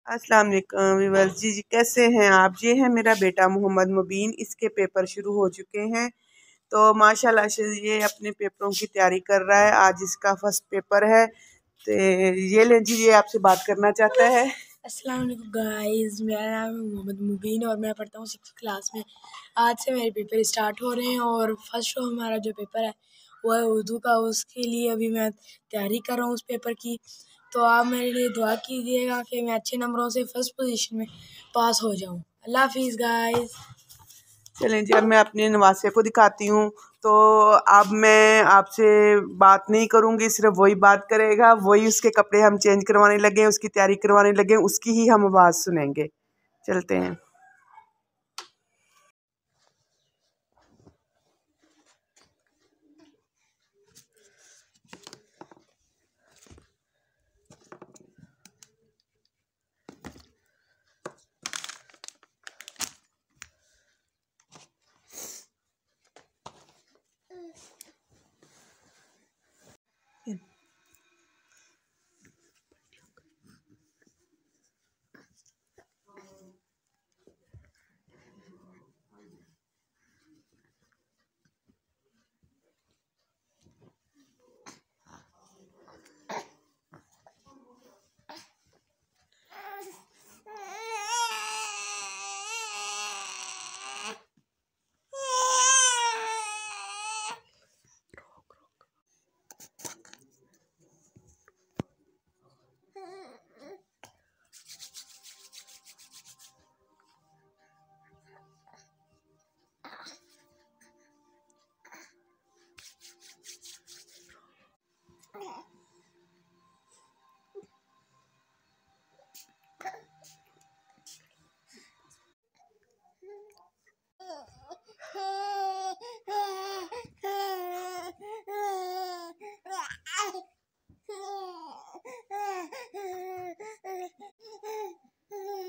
अस्सलाम वालेकुम व्यूअर्स जी कैसे हैं आप। ये है मेरा बेटा मोहम्मद मुबीन, इसके पेपर शुरू हो चुके हैं तो माशाल्लाह से ये अपने पेपरों की तैयारी कर रहा है। आज इसका फर्स्ट पेपर है तो ये ले जी, ये आपसे बात करना चाहता है। अस्सलाम वालेकुम गाइस, मेरा नाम है मोहम्मद मुबीन और मैं पढ़ता हूँ 6th क्लास में। आज से मेरे पेपर स्टार्ट हो रहे हैं और फर्स्ट शो हमारा जो पेपर है वो है उर्दू का। उसके लिए अभी मैं तैयारी कर रहा हूँ उस पेपर की। तो आप मेरे लिए दुआ कीजिएगा कि मैं अच्छे नंबरों से फर्स्ट पोजीशन में पास हो जाऊँ। अल्लाह हाफिज़ गाइस। चलें जी, अब मैं अपने नवासे को दिखाती हूँ। तो अब मैं आपसे बात नहीं करूँगी, सिर्फ वही बात करेगा। वही उसके कपड़े हम चेंज करवाने लगे, उसकी तैयारी करवाने लगे, उसकी ही हम आवाज़ सुनेंगे। चलते हैं।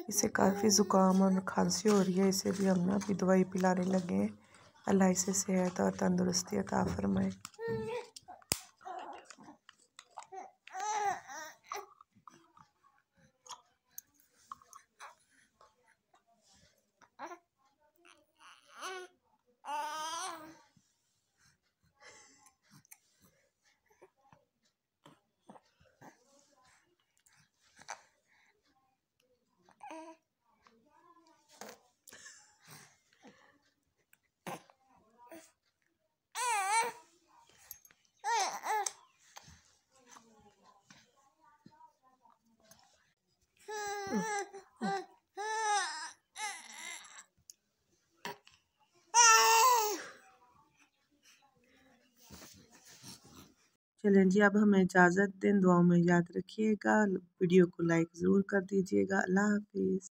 इसे काफ़ी ज़ुकाम और खांसी हो रही है, इसे भी हम ना अभी दवाई पिलाने लगे हैं। अल्लाह इसे सेहत और तंदुरुस्ती अता फरमाए। चलें जी, अब हमें इजाज़त दें। दुआओं में याद रखिएगा। वीडियो को लाइक ज़रूर कर दीजिएगा। अल्लाह हाफिज़।